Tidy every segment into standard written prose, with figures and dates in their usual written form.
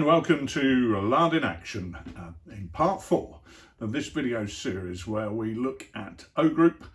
welcome to Lard in Action in part 4 of this video series where we look at O Group,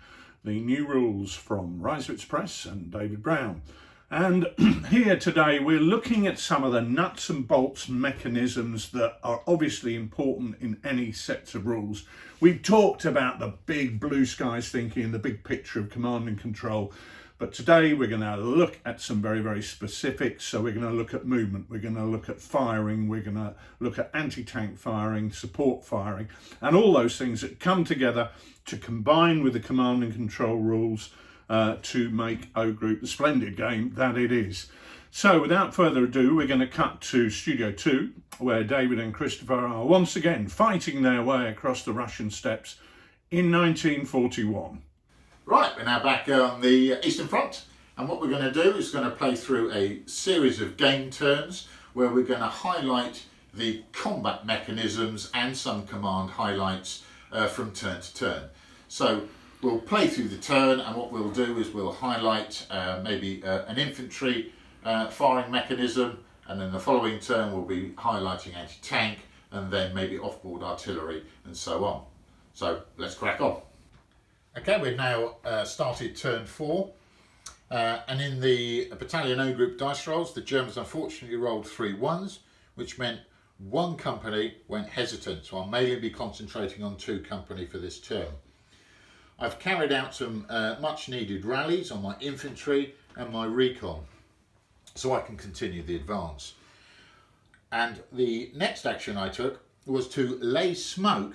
the new rules from Reiswitz Press and David Brown. And here today we're looking at some of the nuts and bolts mechanisms that are obviously important in any sets of rules. We've talked about the big blue skies thinking, the big picture of command and control. But today we're going to look at some very, very specifics. So we're going to look at movement, we're going to look at firing, we're going to look at anti-tank firing, support firing, and all those things that come together to combine with the command and control rules to make O Group the splendid game that it is. So without further ado, we're going to cut to Studio 2, where David and Christopher are once again fighting their way across the Russian steppes in 1941. Right, we're now back on the Eastern Front, and what we're going to do is going to play through a series of game turns where we're going to highlight the combat mechanisms and some command highlights from turn to turn. So we'll play through the turn, and what we'll do is we'll highlight maybe an infantry firing mechanism, and then the following turn we'll be highlighting anti-tank, and then maybe off-board artillery and so on. So let's crack on. Okay, we've now started turn 4, and in the battalion O Group dice rolls, the Germans unfortunately rolled 3 1s, which meant one company went hesitant, so I'll mainly be concentrating on 2 company for this turn. I've carried out some much needed rallies on my infantry and my recon, so I can continue the advance. And the next action I took was to lay smoke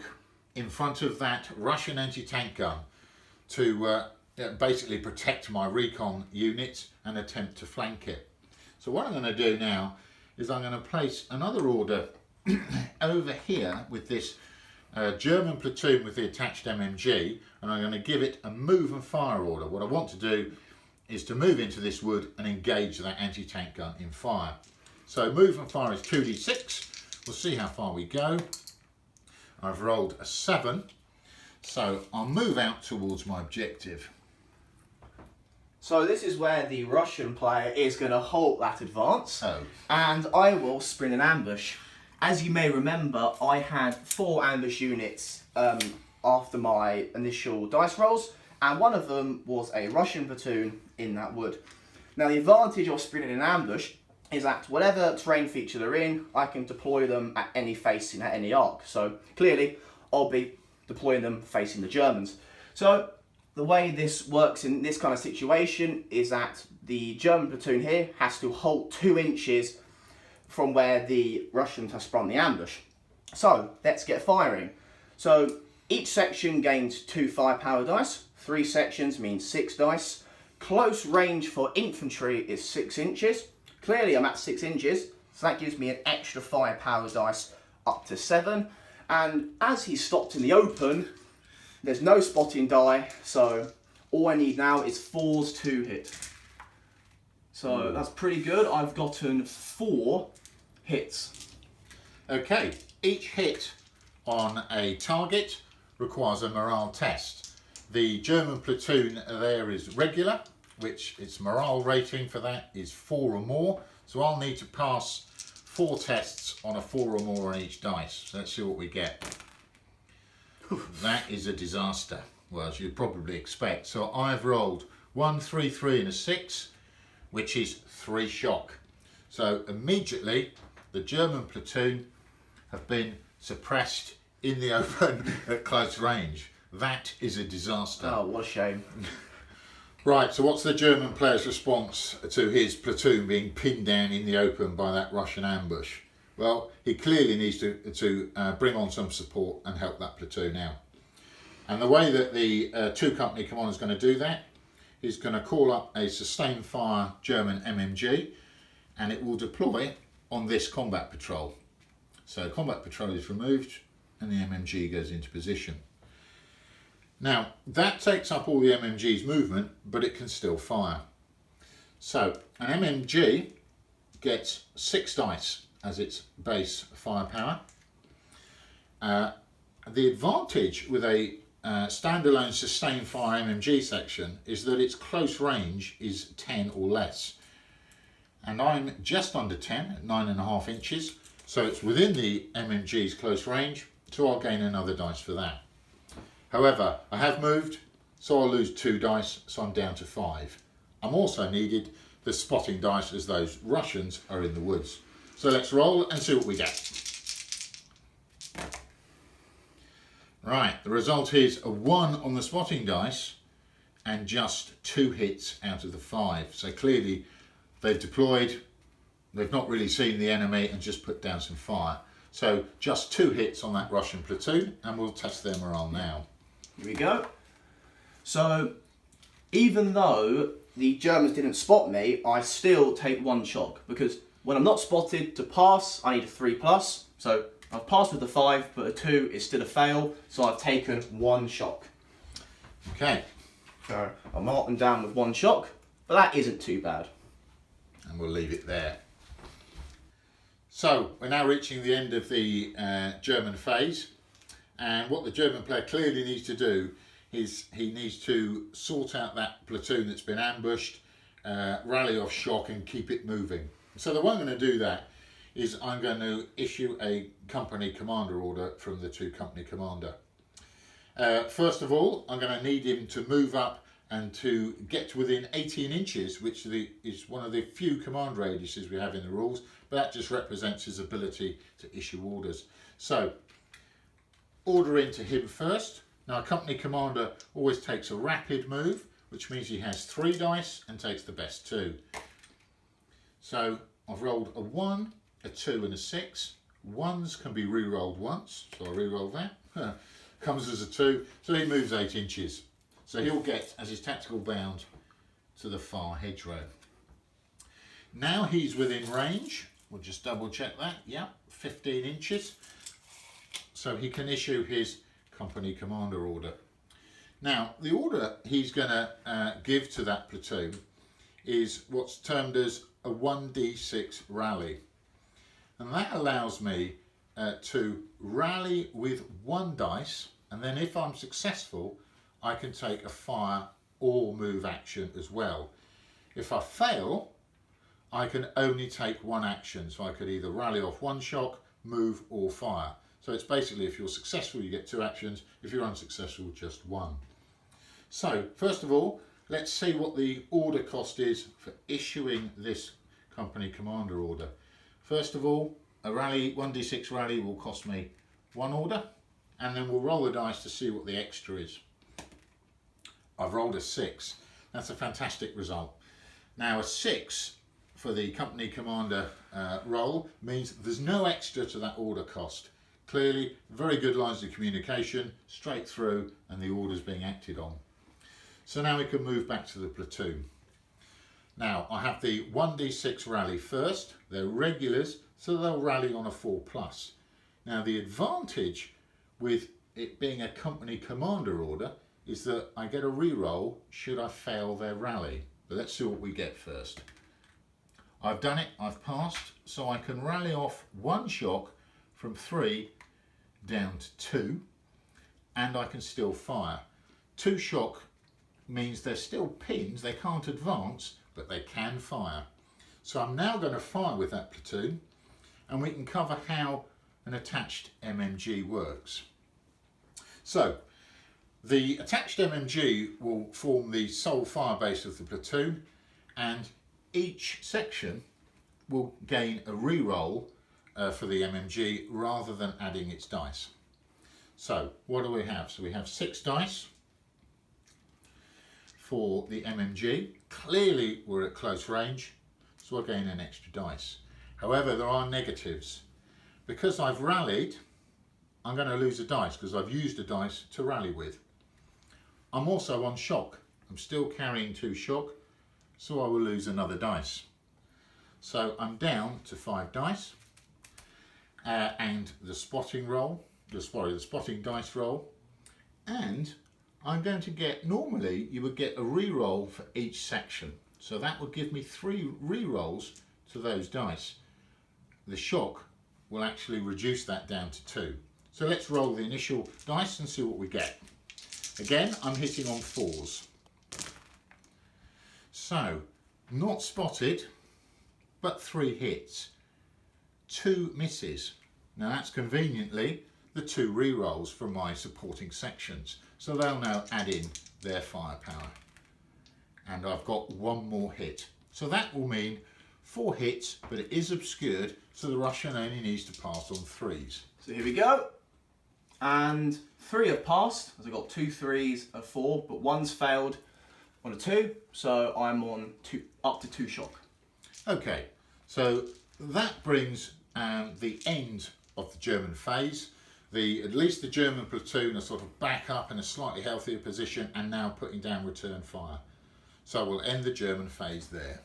in front of that Russian anti-tank gun to basically protect my recon units and attempt to flank it. So what I'm going to do now is I'm going to place another order over here with this German platoon with the attached MMG, and I'm going to give it a move and fire order. What I want to do is to move into this wood and engage that anti-tank gun in fire. So move and fire is 2d6. We'll see how far we go. I've rolled a 7. So I'll move out towards my objective. So this is where the Russian player is going to halt that advance, Oh. and I will sprint an ambush. As you may remember, I had 4 ambush units after my initial dice rolls, and one of them was a Russian platoon in that wood. Now the advantage of sprinting an ambush is that whatever terrain feature they're in, I can deploy them at any facing, at any arc. So clearly I'll be deploying them facing the Germans. So the way this works in this kind of situation is that the German platoon here has to halt 2 inches from where the Russians have sprung the ambush. So let's get firing. So each section gains 2 firepower dice. 3 sections means 6 dice. Close range for infantry is 6 inches. Clearly I'm at 6 inches, so that gives me an extra firepower dice up to 7. And as he's stopped in the open, there's no spotting die, so all I need now is 4s to hit. So that's pretty good. I've gotten 4 hits. Okay, each hit on a target requires a morale test. The German platoon there is regular, which its morale rating for that is 4 or more. So I'll need to pass 4 tests on a 4 or more on each dice. So let's see what we get. That is a disaster, well, as you'd probably expect. So I've rolled 1, 3, 3 and a 6, which is 3 shock. So immediately the German platoon have been suppressed in the open at close range. That is a disaster. Oh, what a shame. Right, so what's the German player's response to his platoon being pinned down in the open by that Russian ambush? Well, he clearly needs to bring on some support and help that platoon out. And the way that the 2 company commander is going to do that is going to call up a sustained fire German MMG, and it will deploy on this combat patrol. So combat patrol is removed and the MMG goes into position. Now, that takes up all the MMG's movement, but it can still fire. So, an MMG gets 6 dice as its base firepower. The advantage with a standalone sustained fire MMG section is that its close range is 10 or less. And I'm just under 10 at 9.5 inches, So it's within the MMG's close range, so I'll gain another dice for that. However, I have moved, so I'll lose 2 dice, so I'm down to 5. I'm also needed the spotting dice as those Russians are in the woods. So let's roll and see what we get. Right, the result is a 1 on the spotting dice and just 2 hits out of the 5. So clearly they've deployed, they've not really seen the enemy and just put down some fire. So just 2 hits on that Russian platoon, and we'll test their morale now. Here we go. So even though the Germans didn't spot me, I still take 1 shock, because when I'm not spotted, to pass I need a 3+. So I've passed with the 5, but a 2 is still a fail, so I've taken 1 shock. Okay. So I'll mark them down with 1 shock, but that isn't too bad. And we'll leave it there. So we're now reaching the end of the German phase, and what the German player clearly needs to do is he needs to sort out that platoon that's been ambushed, rally off shock and keep it moving. So the way I'm going to do that is I'm going to issue a company commander order from the 2 company commander. First of all, I'm going to need him to move up and to get to within 18 inches, which is one of the few command radiuses we have in the rules, but that just represents his ability to issue orders. So, order into him first. Now, a company commander always takes a rapid move, which means he has 3 dice and takes the best 2. So, I've rolled a 1, a 2 and a 6. 1s can be re-rolled once, so I'll re-roll that. Comes as a 2, so he moves 8 inches. So he'll get, as his tactical bound, to the far hedgerow. Now he's within range. We'll just double check that. Yeah, 15 inches. So he can issue his company commander order. Now, the order he's going to give to that platoon is what's termed as a 1d6 rally. And that allows me to rally with 1 dice, and then if I'm successful, I can take a fire or move action as well. If I fail, I can only take 1 action, so I could either rally off 1 shock, move or fire. So it's basically, if you're successful you get 2 actions, if you're unsuccessful just 1. So first of all, let's see what the order cost is for issuing this company commander order. First of all, a rally, 1d6 rally will cost me 1 order, and then we'll roll the dice to see what the extra is. I've rolled a 6. That's a fantastic result. Now a 6 for the company commander roll means there's no extra to that order cost. Clearly, very good lines of communication, straight through, and the order's being acted on. So now we can move back to the platoon. Now I have the 1d6 rally first. They're regulars, so they'll rally on a 4+. Now the advantage with it being a company commander order is that I get a re-roll should I fail their rally. But let's see what we get first. I've done it, I've passed, so I can rally off 1 shock from 3 down to 2, and I can still fire. 2 shock means they're still pins, they can't advance, but they can fire. So I'm now going to fire with that platoon, and we can cover how an attached MMG works. So, the attached MMG will form the sole fire base of the platoon, and each section will gain a re-roll for the MMG rather than adding its dice. So what do we have? So we have 6 dice for the MMG. Clearly we're at close range, so I gain an extra dice. However, there are negatives. Because I've rallied, I'm going to lose a dice because I've used a dice to rally with. I'm also on shock. I'm still carrying 2 shock, so I will lose another dice. So I'm down to 5 dice, and the spotting roll, the spotting dice roll, and I'm going to get, normally you would get a re-roll for each section, so that would give me 3 re-rolls to those dice. The shock will actually reduce that down to 2. So let's roll the initial dice and see what we get. Again, I'm hitting on 4s. So, not spotted, but 3 hits. 2 misses. Now that's conveniently the 2 re-rolls from my supporting sections. So they'll now add in their firepower. And I've got 1 more hit. So that will mean 4 hits, but it is obscured, so the Russian only needs to pass on 3s. So here we go. And 3 have passed, as I've got 2 3s and 4, but 1's failed on a 2, so I'm on up to 2 shock. Okay, so that brings the end of the German phase. At least the German platoon are sort of back up in a slightly healthier position and now putting down return fire. So we'll end the German phase there.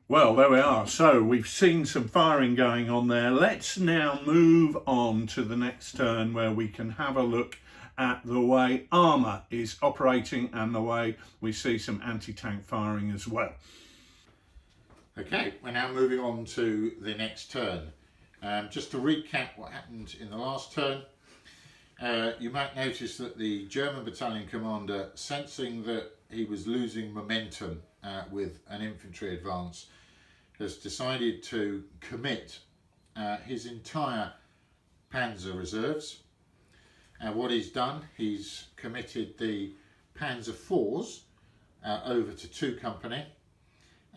Well, there we are. So we've seen some firing going on there. Let's now move on to the next turn where we can have a look at the way armour is operating and the way we see some anti-tank firing as well. Okay, we're now moving on to the next turn. Just to recap what happened in the last turn, you might notice that the German battalion commander, sensing that he was losing momentum with an infantry advance, has decided to commit his entire Panzer reserves. And what he's done, he's committed the Panzer IVs over to 2 company,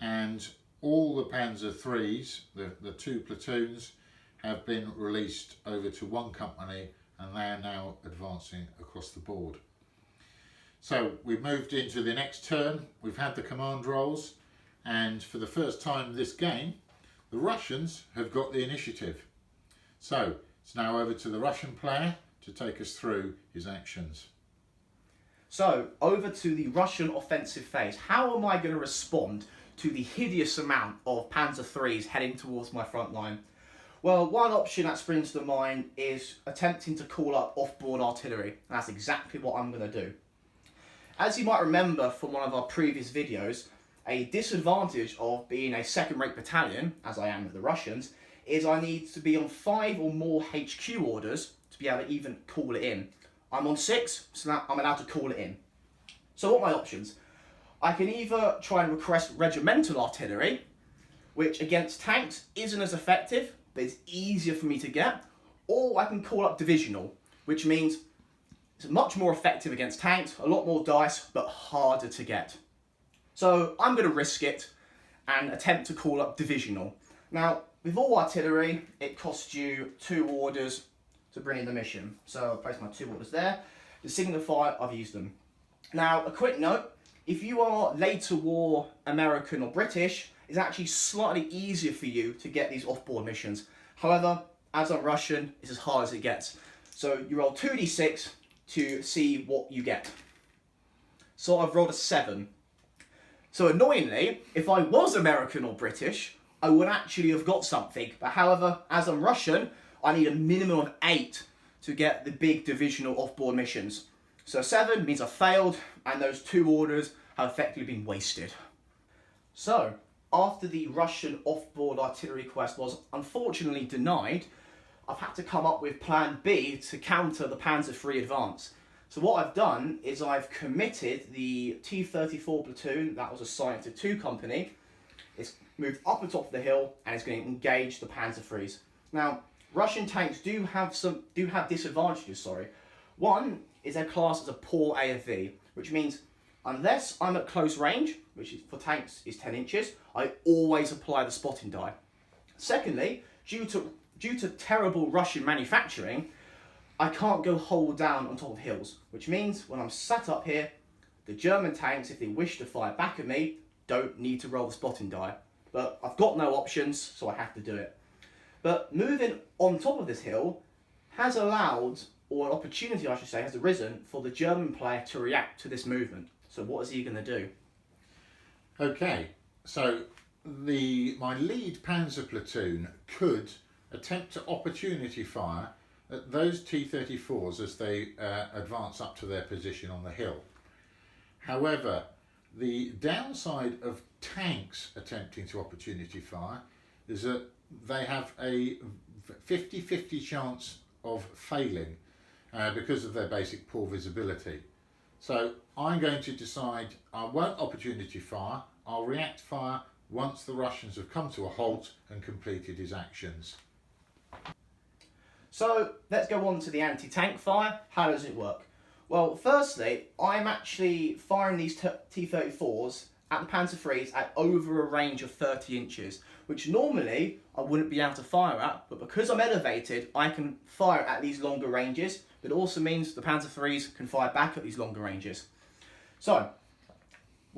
and all the Panzer IIIs, the 2 platoons, have been released over to 1 company, and they are now advancing across the board. So we've moved into the next turn. We've had the command rolls, and for the first time this game, the Russians have got the initiative. So it's now over to the Russian player to take us through his actions. So over to the Russian offensive phase. How am I going to respond to the hideous amount of Panzer IIIs heading towards my front line? Well, one option that springs to mind is attempting to call up off-board artillery. That's exactly what I'm going to do. As you might remember from one of our previous videos, a disadvantage of being a second-rate battalion, as I am with the Russians, is I need to be on 5 or more HQ orders to be able to even call it in. I'm on 6, so now I'm allowed to call it in. So what are my options? I can either try and request regimental artillery, which against tanks isn't as effective, but it's easier for me to get, or I can call up divisional, which means it's much more effective against tanks, a lot more dice, but harder to get. So I'm going to risk it and attempt to call up divisional. Now, with all artillery, it costs you 2 orders to bring in the mission. So I'll place my 2 orders there. To signify I've used them. Now, a quick note, if you are later war American or British, it's actually slightly easier for you to get these off-board missions. However, as I'm Russian, it's as hard as it gets. So you roll 2d6 to see what you get. So I've rolled a 7. So annoyingly, if I was American or British, I would actually have got something. But however, as I'm Russian, I need a minimum of 8 to get the big divisional off-board missions. So 7 means I failed, and those 2 orders have effectively been wasted. So, after the Russian off-board artillery quest was unfortunately denied, I've had to come up with plan B to counter the Panzer III advance. So what I've done is I've committed the T-34 platoon that was assigned to 2 company. It's moved up the top of the hill and it's going to engage the Panzer IIIs. Now, Russian tanks do have disadvantages, One is their class as a poor AFV, which means unless I'm at close range, which is, for tanks is 10 inches, I always apply the spotting die. Secondly, due to terrible Russian manufacturing, I can't go hold down on top of hills, which means when I'm sat up here, the German tanks, if they wish to fire back at me, don't need to roll the spotting die. But I've got no options, so I have to do it. But moving on top of this hill has allowed, or an opportunity I should say, has arisen for the German player to react to this movement. So what is he going to do? Okay, so my lead Panzer platoon could attempt to opportunity fire at those T-34s as they advance up to their position on the hill. However, the downside of tanks attempting to opportunity fire is that they have a 50-50 chance of failing because of their basic poor visibility. So I'm going to decide I won't opportunity fire, I'll react fire once the Russians have come to a halt and completed his actions. So let's go on to the anti-tank fire. How does it work? Well, firstly, I'm actually firing these T-34s at the Panzer IIIs at over a range of 30 inches, which normally I wouldn't be able to fire at, but because I'm elevated, I can fire at these longer ranges. But it also means the Panzer IIIs can fire back at these longer ranges. So,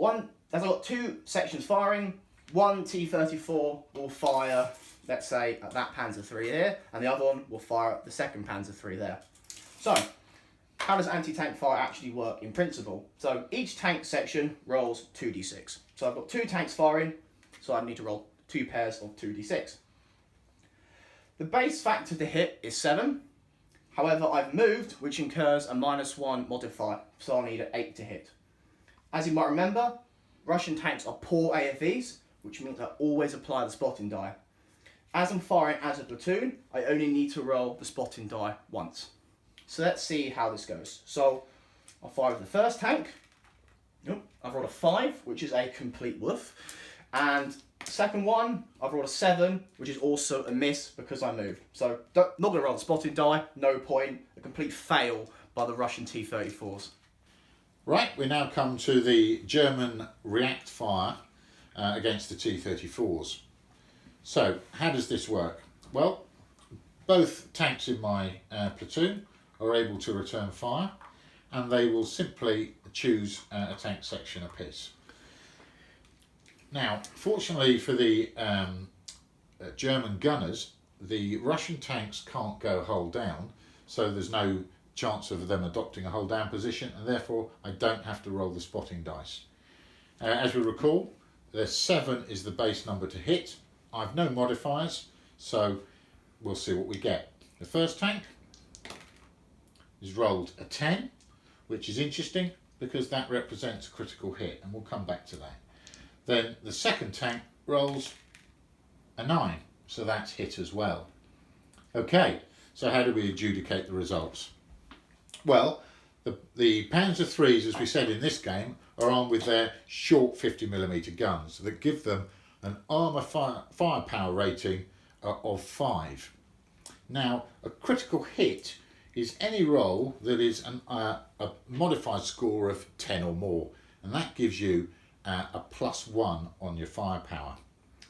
as I've got two sections firing, one T-34 will fire, let's say, at that Panzer III here, and the other one will fire at the second Panzer III there. So, how does anti-tank fire actually work in principle? So each tank section rolls 2d6. So I've got two tanks firing, so I need to roll two pairs of 2d6. The base factor to hit is 7. However, I've moved, which incurs a -1 modifier, so I need an 8 to hit. As you might remember, Russian tanks are poor AFEs, which means I always apply the spotting die. As I'm firing as a platoon, I only need to roll the spotting die once. So let's see how this goes. So I'll fire with the first tank. I've rolled a 5, which is a complete woof. And the second one, I've rolled a 7, which is also a miss because I moved. So not going to roll the spotting die, no point. A complete fail by the Russian T-34s. Right, we now come to the German react fire against the T-34s. So how does this work? Well, both tanks in my platoon are able to return fire, and they will simply choose a tank section apiece. Now, fortunately for the German gunners, the Russian tanks can't go hull down, so there's no chance of them adopting a hull down position, and therefore I don't have to roll the spotting dice. As we recall, the 7 is the base number to hit. I've no modifiers, so we'll see what we get. The first tank is rolled a 10, which is interesting because that represents a critical hit, and we'll come back to that. Then the second tank rolls a 9, so that's hit as well. Okay, so how do we adjudicate the results? Well, the Panzer IIIs, as we said in this game, are armed with their short 50mm guns that give them an armour firepower rating of 5. Now, a critical hit is any roll that is a modified score of 10 or more, and that gives you a +1 on your firepower.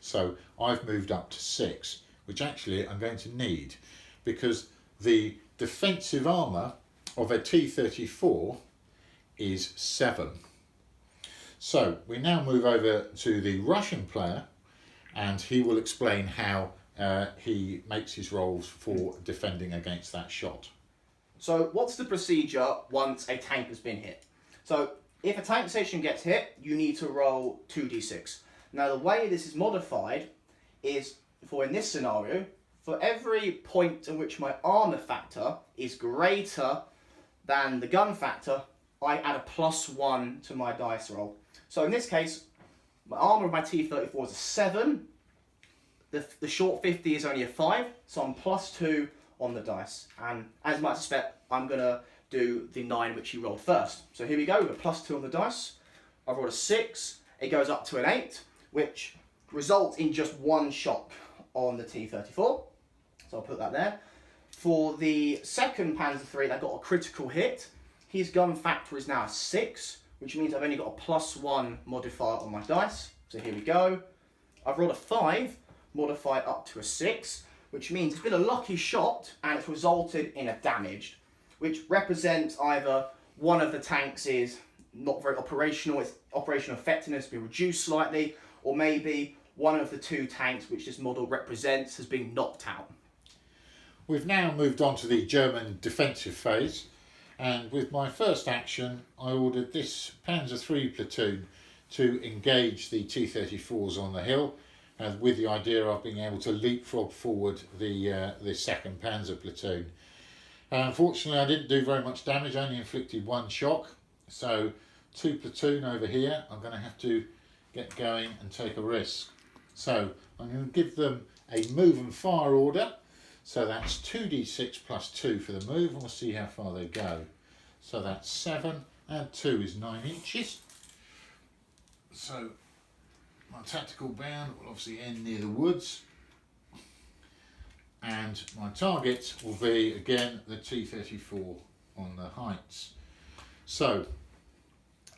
So I've moved up to 6, which actually I'm going to need because the defensive armour of a T-34 is 7. So we now move over to the Russian player, and he will explain how he makes his rolls for defending against that shot. So what's the procedure once a tank has been hit? So if a tank section gets hit, you need to roll 2d6. Now the way this is modified is, in this scenario, for every point in which my armour factor is greater than the gun factor, I add a +1 to my dice roll. So in this case, my armour of my T-34 is a 7. The short 50 is only a 5, so I'm +2 on the dice. And as you might suspect, I'm going to do the 9 which you rolled first. So here we go, with a +2 on the dice. I've rolled a 6, it goes up to an 8, which results in just one shot on the T-34. So I'll put that there. For the second Panzer III that got a critical hit, his gun factor is now a 6, which means I've only got a +1 modifier on my dice. So here we go. I've rolled a 5, modified up to a 6, which means it's been a lucky shot and it's resulted in a damaged, which represents either one of the tanks is not very operational, its operational effectiveness has been reduced slightly, or maybe one of the two tanks which this model represents has been knocked out. We've now moved on to the German defensive phase, and with my first action I ordered this Panzer III platoon to engage the T-34s on the hill, with the idea of being able to leapfrog forward the second Panzer platoon. Unfortunately I didn't do very much damage, only inflicted one shock, so 2 platoon over here, I'm going to have to get going and take a risk. So I'm going to give them a move and fire order. So that's 2d6 plus 2 for the move, and we'll see how far they go. So that's 7, and 2 is 9 inches. So my tactical band will obviously end near the woods, and my target will be again the T-34 on the heights. So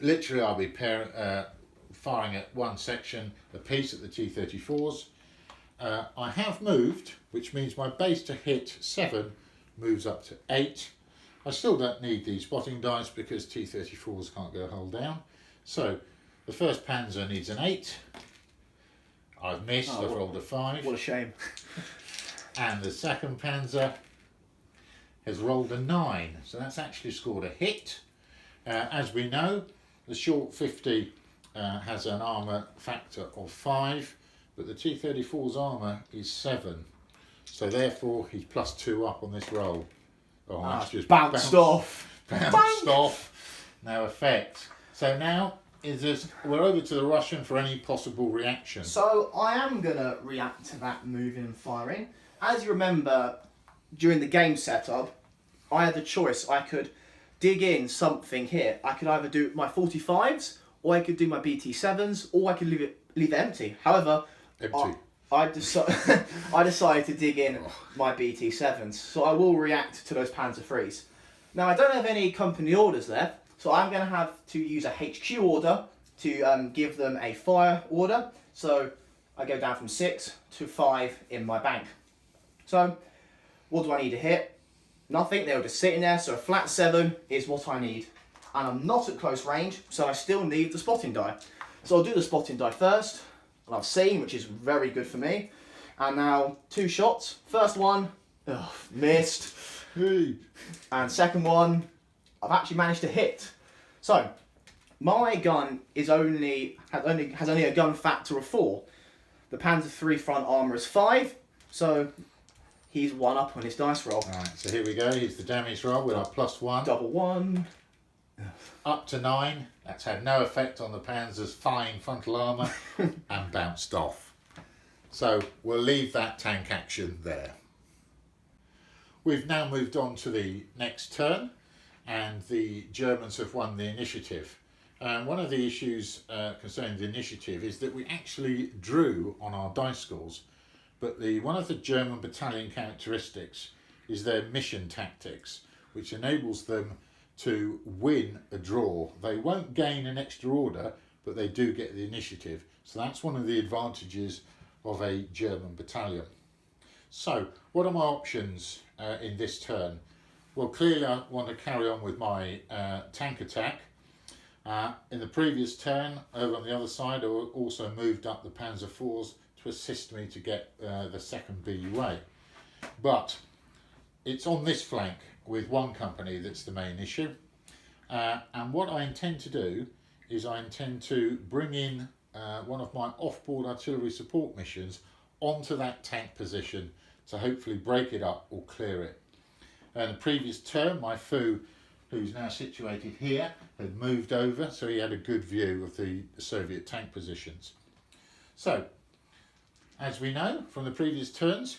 literally I'll be firing at one section a piece at the T-34s. I have moved, which means my base to hit 7 moves up to 8. I still don't need the spotting dice because T-34s can't go hull down. So the first Panzer needs an 8. I've missed, I've rolled a 5. What a shame. And the second Panzer has rolled a 9. So that's actually scored a hit. As we know, the short 50 has an armour factor of 5, but the T-34's armour is 7. So therefore he's +2 up on this roll. Oh, that's just bounced off. Bounced off. No effect. So now we're over to the Russian for any possible reaction. So I am going to react to that moving and firing. As you remember, during the game setup, I had the choice. I could dig in something here. I could either do my 45s, or I could do my BT7s, or I could leave it empty. However, empty. I decided to dig in my BT7s, so I will react to those Panzer IIIs. Now, I don't have any company orders left, so I'm going to have to use a HQ order to give them a fire order. So I go down from 6 to 5 in my bank. So what do I need to hit? Nothing, they were just sitting there, so a flat 7 is what I need. And I'm not at close range, so I still need the spotting die. So I'll do the spotting die first. I've seen, which is very good for me. And now 2 shots. First one, missed. Hey. And second one, I've actually managed to hit. So my gun has only a gun factor of 4. The Panzer III front armour is 5, so he's 1 up on his dice roll. Alright, so here we go. Here's the damage roll with our +1. Double 1. Up to 9. That's had no effect on the Panzer's fine frontal armour and bounced off. So we'll leave that tank action there. We've now moved on to the next turn, and the Germans have won the initiative. One of the issues concerning the initiative is that we actually drew on our dice scores, but one of the German battalion characteristics is their mission tactics, which enables them to win a draw. They won't gain an extra order, but they do get the initiative. So that's one of the advantages of a German battalion. So what are my options in this turn? Well, clearly I want to carry on with my tank attack. In the previous turn, over on the other side, I also moved up the Panzer IVs to assist me to get the second BUA. But it's on this flank with one company that's the main issue. And what I intend to do is I intend to bring in one of my off-board artillery support missions onto that tank position to hopefully break it up or clear it. In the previous turn, my foo, who's now situated here, had moved over, so he had a good view of the Soviet tank positions. So, as we know from the previous turns,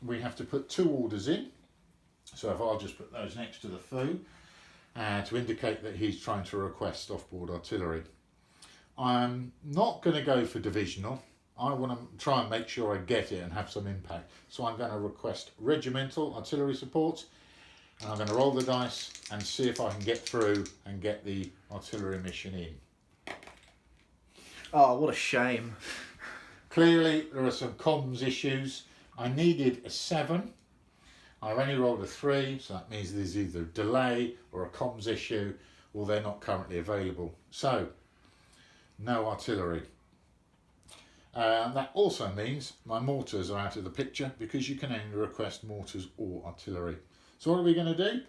we have to put 2 orders in. So if I'll just put those next to the foo to indicate that he's trying to request off-board artillery. I'm not going to go for divisional. I want to try and make sure I get it and have some impact. So I'm going to request regimental artillery support, and I'm going to roll the dice and see if I can get through and get the artillery mission in. Oh, what a shame. Clearly there are some comms issues. I needed a 7. I've only rolled a 3, so that means there's either a delay or a comms issue, or they're not currently available. So, no artillery. That also means my mortars are out of the picture, because you can only request mortars or artillery. So what are we going to do?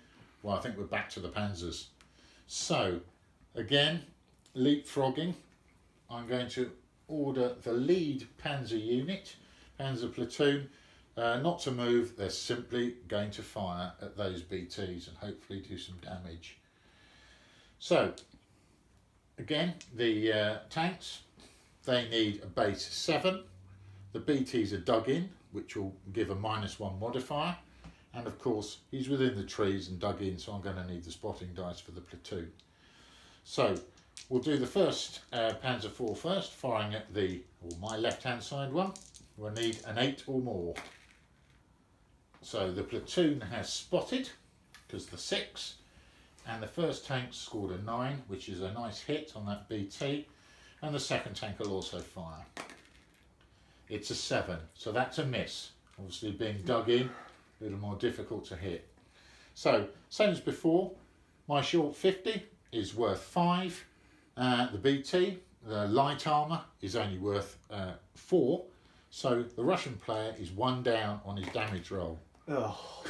Well, I think we're back to the Panzers. So, again, leapfrogging. I'm going to order the lead Panzer unit, Panzer platoon, not to move. They're simply going to fire at those BTs and hopefully do some damage. So, again, the tanks, they need a base 7. The BTs are dug in, which will give a -1 modifier. And of course, he's within the trees and dug in, so I'm going to need the spotting dice for the platoon. So, we'll do the first Panzer IV first, firing at my left-hand side one. We'll need an 8 or more. So the platoon has spotted, because the 6, and the first tank scored a 9, which is a nice hit on that BT, and the second tank will also fire. It's a 7, so that's a miss. Obviously being dug in, a little more difficult to hit. So, same as before, my short 50 is worth 5. The BT, the light armour, is only worth 4. So the Russian player is 1 down on his damage roll. Oh.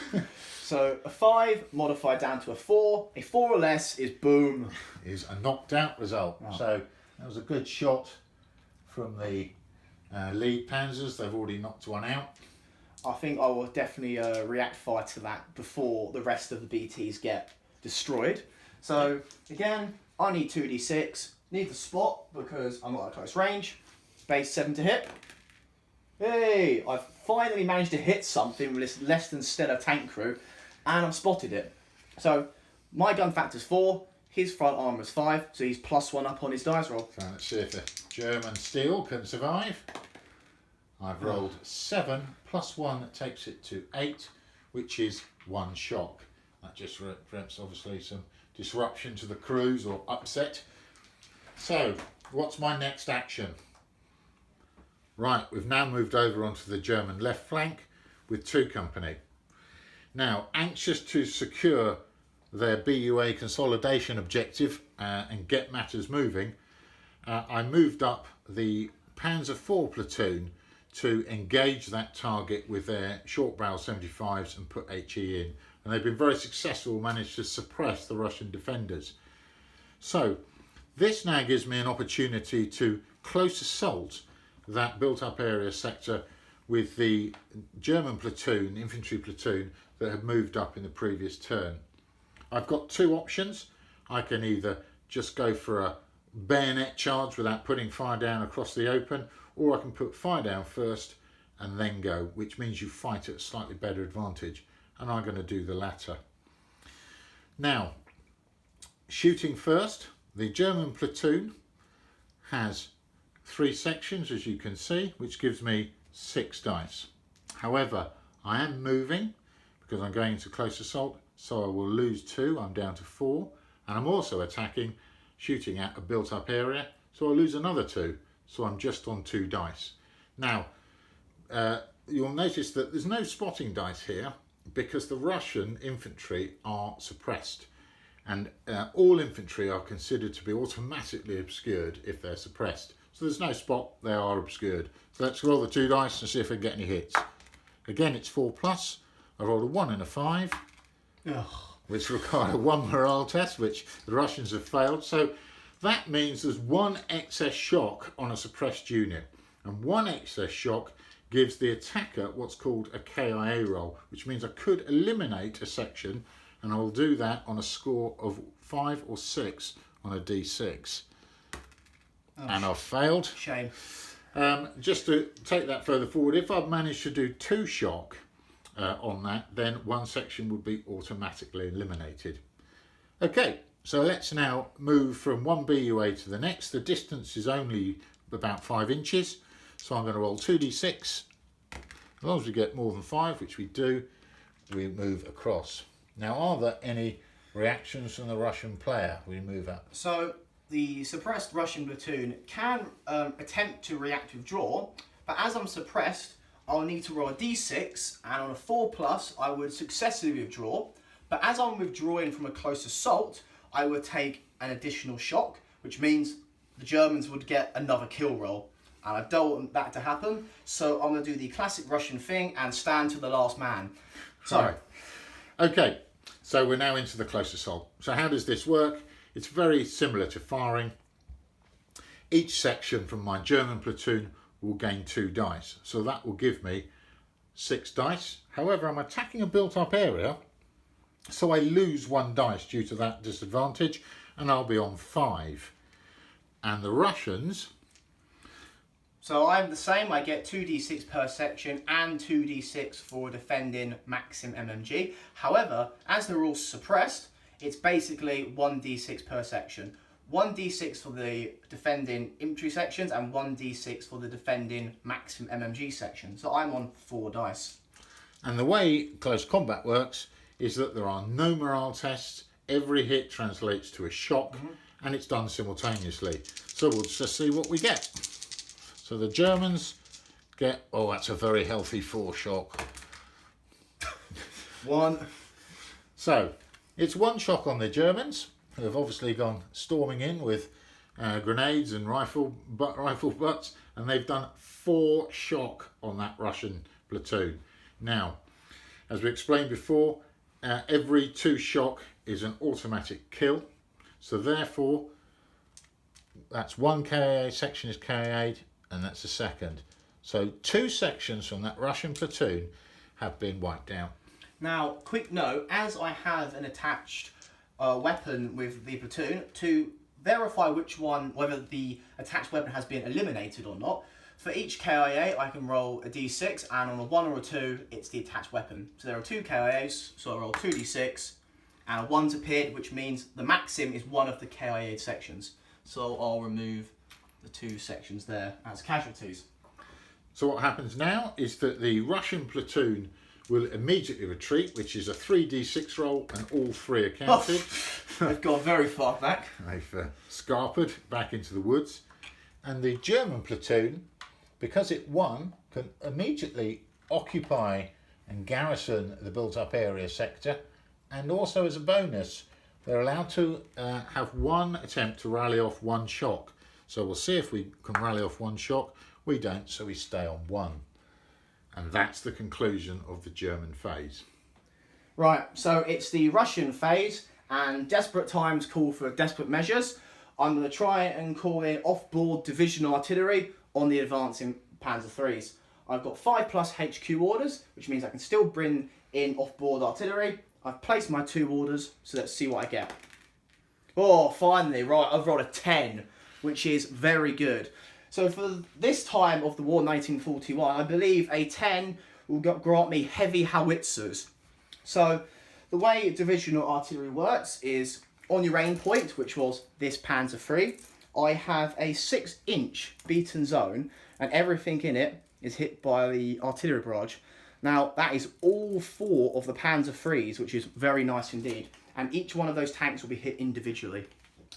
So a 5 modified down to a 4. A 4 or less is boom. Is a knocked out result. Oh. So that was a good shot from the lead Panzers. They've already knocked one out. I think I will definitely react fire to that before the rest of the BTs get destroyed. So again, I need 2d6. Need the spot because I'm not at close range. Base 7 to hit. Hey, I've finally managed to hit something with this less than stellar tank crew, and I've spotted it. So my gun factor's 4, his front armor's 5, so he's +1 up on his dice roll. So let's see if the German steel can survive. I've rolled 7 +1 takes it to 8, which is 1 shock. That just represents obviously some disruption to the crews or upset. So what's my next action? Right, we've now moved over onto the German left flank with 2 company. Now, anxious to secure their BUA consolidation objective and get matters moving, I moved up the Panzer IV platoon to engage that target with their short barrel 75s and put HE in. And they've been very successful, managed to suppress the Russian defenders. So this now gives me an opportunity to close assault that built-up area sector with the German platoon, infantry platoon, that had moved up in the previous turn. I've got 2 options. I can either just go for a bayonet charge without putting fire down across the open, or I can put fire down first and then go, which means you fight at a slightly better advantage, and I'm going to do the latter. Now, shooting first, the German platoon has 3 sections, as you can see, which gives me 6 dice. However, I am moving because I'm going into close assault, so I will lose 2, I'm down to 4, and I'm also attacking, shooting at a built-up area, so I'll lose another 2, so I'm just on 2 dice. Now, you'll notice that there's no spotting dice here because the Russian infantry are suppressed, and all infantry are considered to be automatically obscured if they're suppressed. So there's no spot, they are obscured. So let's roll the 2 dice and see if I can get any hits. Again, it's 4+. I rolled a 1 and a 5, which required a 1 morale test, which the Russians have failed. So that means there's 1 excess shock on a suppressed unit. And 1 excess shock gives the attacker what's called a KIA roll, which means I could eliminate a section, and I will do that on a score of 5 or 6 on a D6. And I've failed. Shame. Just to take that further forward, if I've managed to do 2 shock on that, then 1 section would be automatically eliminated. Okay, so let's now move from one BUA to the next. The distance is only about 5 inches, so I'm going to roll 2d6. As long as we get more than 5, which we do, we move across. Now, are there any reactions from the Russian player? We move up. So the suppressed Russian platoon can attempt to react withdraw, but as I'm suppressed, I'll need to roll a d6, and on a 4+, I would successfully withdraw. But as I'm withdrawing from a close assault, I would take an additional shock, which means the Germans would get another kill roll. And I don't want that to happen, so I'm going to do the classic Russian thing and stand to the last man. So, okay, so we're now into the close assault. So how does this work? It's very similar to firing. Each section from my German platoon will gain 2 dice. So that will give me 6 dice. However, I'm attacking a built-up area, so I lose 1 dice due to that disadvantage, and I'll be on 5. And the Russians... So I'm the same, I get 2d6 per section and 2d6 for defending Maxim MMG. However, as they're all suppressed, it's basically 1d6 per section. 1d6 for the defending infantry sections and 1d6 for the defending maximum MMG section. So I'm on 4 dice. And the way close combat works is that there are no morale tests. Every hit translates to a shock, and it's done simultaneously. So we'll just see what we get. So the Germans get, oh, that's a very healthy 4 shock. 1. So it's 1 shock on the Germans, who have obviously gone storming in with grenades and rifle butts, and they've done 4 shock on that Russian platoon. Now, as we explained before, every 2 shock is an automatic kill, so therefore that's 1 KIA section is KIA'd, and that's the second. So 2 sections from that Russian platoon have been wiped out. Now, quick note, as I have an attached weapon with the platoon, to verify whether the attached weapon has been eliminated or not, for each KIA I can roll a d6, and on a 1 or a 2 it's the attached weapon. So there are 2 KIAs, so I roll 2d6, and a 1's appeared, which means the maxim is one of the KIA sections. So I'll remove the 2 sections there as casualties. So what happens now is that the Russian platoon will immediately retreat, which is a 3d6 roll, and all 3 are counted. They've gone very far back. They've scarpered back into the woods. And the German platoon, because it won, can immediately occupy and garrison the built-up area sector. And also as a bonus, they're allowed to have 1 attempt to rally off 1 shock. So we'll see if we can rally off 1 shock. We don't, so we stay on 1. And that's the conclusion of the German phase. Right, so it's the Russian phase, and desperate times call for desperate measures. I'm going to try and call in off-board division artillery on the advancing Panzer IIIs. I've got 5+ HQ orders, which means I can still bring in off-board artillery. I've placed my 2 orders, so let's see what I get. Oh, finally, right, I've rolled a 10, which is very good. So for this time of the war, 1941, I believe a 10 will grant me heavy howitzers. So the way divisional artillery works is on your aim point, which was this Panzer III, I have a 6-inch beaten zone, and everything in it is hit by the artillery barrage. Now, that is all 4 of the Panzer IIIs, which is very nice indeed. And each one of those tanks will be hit individually.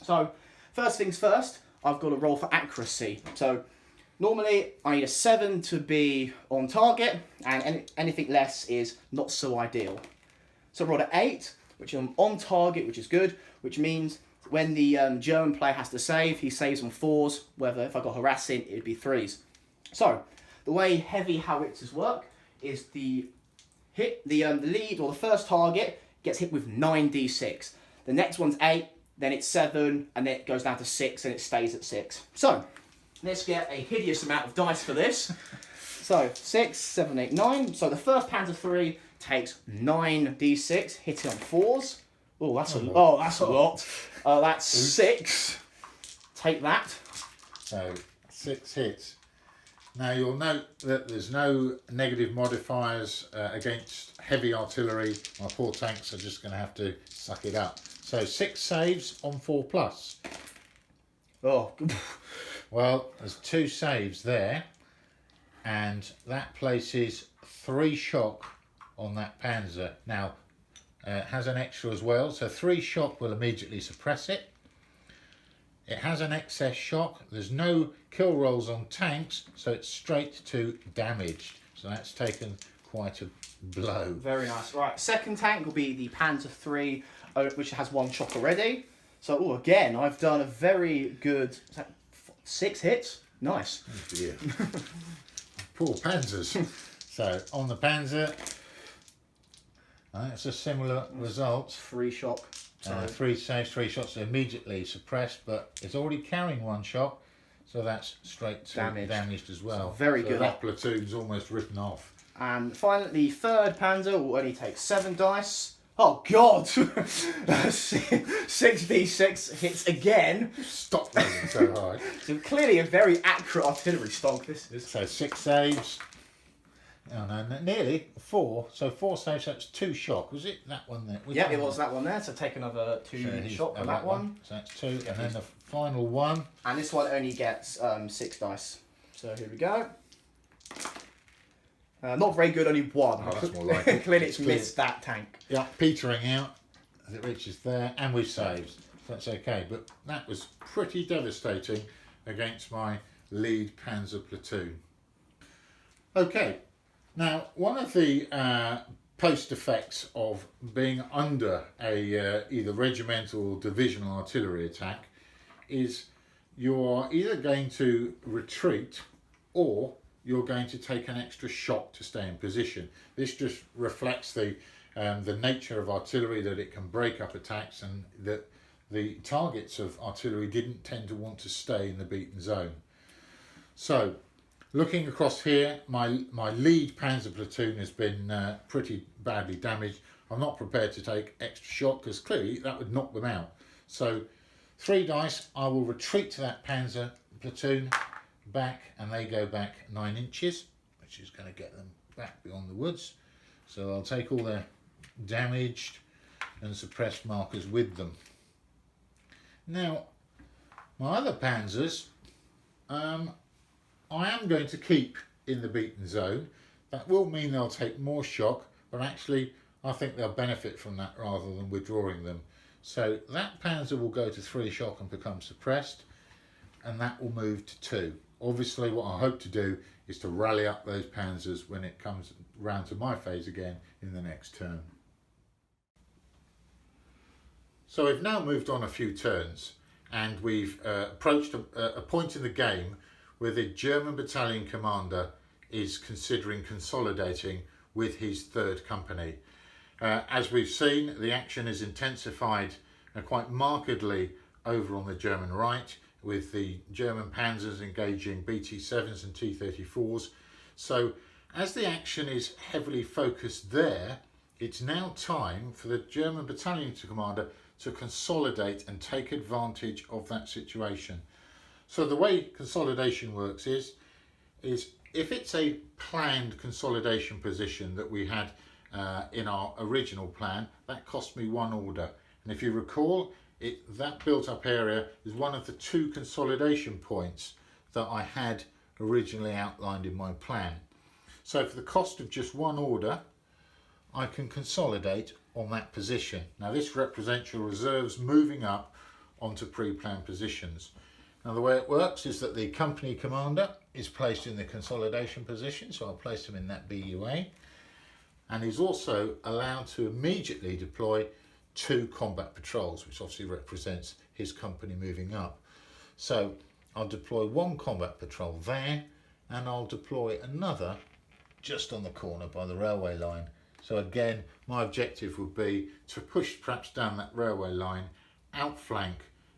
So, first things first, I've got to roll for accuracy. So, normally, I need a 7 to be on target, and anything less is not so ideal. So, I rolled an 8, which I'm on target, which is good, which means when the German player has to save, he saves on 4s, whether if I got harassing, it would be 3s. So, the way heavy howitzers work is the lead or the first target gets hit with 9d6. The next one's 8, then it's 7, and then it goes down to 6, and it stays at 6. So, let's get a hideous amount of dice for this. So, 6, 7, 8, 9. So, the first Panzer III takes 9d6, hitting on 4s. Oh, that's a lot. That's 6. Take that. So 6 hits. Now you'll note that there's no negative modifiers against heavy artillery. My poor tanks are just going to have to suck it up. So 6 saves on 4+. Oh. Well, there's 2 saves there, and that places 3 shock on that Panzer. Now, it has an extra as well, so 3 shock will immediately suppress it. It has an excess shock. There's no kill rolls on tanks, so it's straight to damaged. So that's taken quite a blow. Very nice. Right, second tank will be the Panzer III, which has 1 shock already. So, again, I've done a very good 6 hits. Nice. Oh dear. Poor Panzers. So, on the Panzer, it's a similar result. 3 shock. 3 saves, 3 shots immediately suppressed, but it's already carrying 1 shot, so that's straight to damaged as well. So very good. That platoon's almost written off. And finally, third Panzer will only take 7 dice. Oh God! 6d6 hits again. Stop rolling so high. So clearly a very accurate artillery stock this is. So 6 saves. Oh no, nearly 4. So 4 saves, that's 2 shock. Was it that one there? Yeah, it was that one there. So take another 2 shock on that one. So that's 2, and then the final one. And this one only gets 6 dice. So here we go. Not very good, only 1. Oh, that's more like it. Clearly it's missed that tank. Yeah, petering out as it reaches there, and we've saved. So that's okay, but that was pretty devastating against my lead Panzer platoon. Okay, now one of the post effects of being under a either regimental or divisional artillery attack is you're either going to retreat or you're going to take an extra shock to stay in position. This just reflects the nature of artillery, that it can break up attacks, and that the targets of artillery didn't tend to want to stay in the beaten zone. So, looking across here, my lead Panzer platoon has been pretty badly damaged. I'm not prepared to take extra shock because clearly that would knock them out. So, 3 dice, I will retreat to that Panzer platoon back, and they go back 9 inches, which is going to get them back beyond the woods. So I'll take all their damaged and suppressed markers with them. Now, my other panzers, I am going to keep in the beaten zone. That will mean they'll take more shock, but actually I think they'll benefit from that rather than withdrawing them. So that panzer will go to 3 shock and become suppressed, and that will move to 2. Obviously what I hope to do is to rally up those panzers when it comes round to my phase again in the next turn. So we've now moved on a few turns, and we've approached a point in the game where the German battalion commander is considering consolidating with his 3rd company. As we've seen, the action is intensified quite markedly over on the German right, with the German panzers engaging BT7s and T-34s. So as the action is heavily focused there, it's now time for the German battalion commander to consolidate and take advantage of that situation. So the way consolidation works is if it's a planned consolidation position that we had in our original plan, that cost me 1 order. And if you recall, that built up area is one of the 2 consolidation points that I had originally outlined in my plan. So for the cost of just 1 order, I can consolidate on that position. Now this represents your reserves moving up onto pre-planned positions. Now the way it works is that the company commander is placed in the consolidation position, so I'll place him in that BUA, and he's also allowed to immediately deploy 2 combat patrols, which obviously represents his company moving up. So I'll deploy 1 combat patrol there, and I'll deploy another just on the corner by the railway line. So again, my objective would be to push perhaps down that railway line, outflank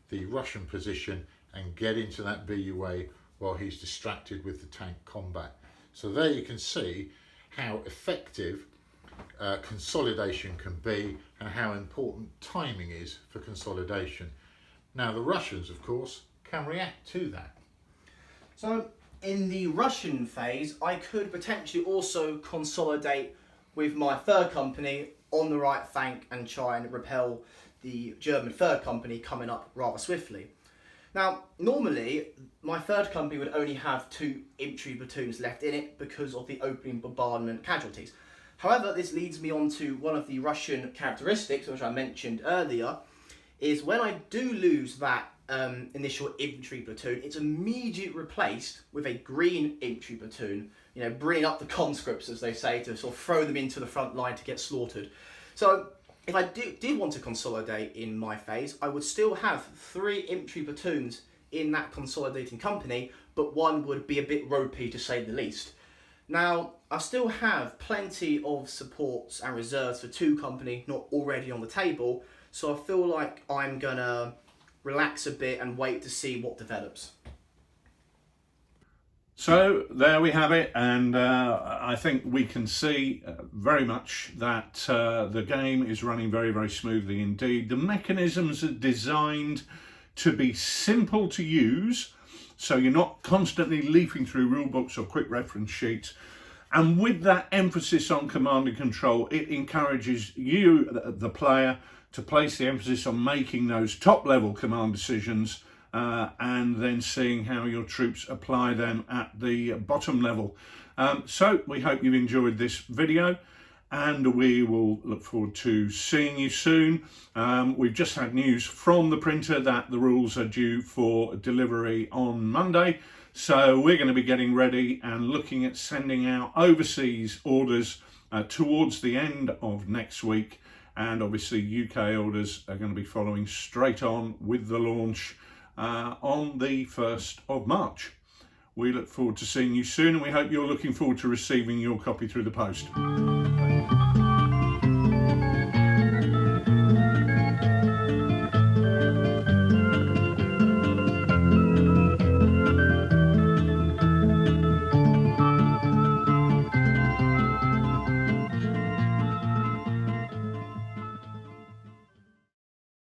the Russian position and get into that BUA while he's distracted with the tank combat. So there you can see how effective consolidation can be and how important timing is for consolidation. Now the Russians, of course, can react to that. So in the Russian phase, I could potentially also consolidate with my 3rd company on the right flank and try and repel the German 3rd company coming up rather swiftly. Now, normally, my 3rd company would only have 2 infantry platoons left in it because of the opening bombardment casualties. However, this leads me on to one of the Russian characteristics, which I mentioned earlier, is when I do lose that initial infantry platoon, it's immediately replaced with a green infantry platoon, you know, bringing up the conscripts, as they say, to sort of throw them into the front line to get slaughtered. So if I did want to consolidate in my phase, I would still have 3 infantry platoons in that consolidating company, but one would be a bit ropey to say the least. Now, I still have plenty of supports and reserves for 2 company not already on the table, so I feel like I'm gonna relax a bit and wait to see what develops. So there we have it, and I think we can see very much that the game is running very, very smoothly indeed. The mechanisms are designed to be simple to use, so you're not constantly leafing through rule books or quick reference sheets. And with that emphasis on command and control, it encourages you, the player, to place the emphasis on making those top level command decisions and then seeing how your troops apply them at the bottom level. So we hope you've enjoyed this video, and we will look forward to seeing you soon. We've just had news from the printer that the rules are due for delivery on Monday. So we're going to be getting ready and looking at sending out overseas orders towards the end of next week. And obviously UK orders are going to be following straight on with the launch on the 1st of March. We look forward to seeing you soon, and we hope you're looking forward to receiving your copy through the post.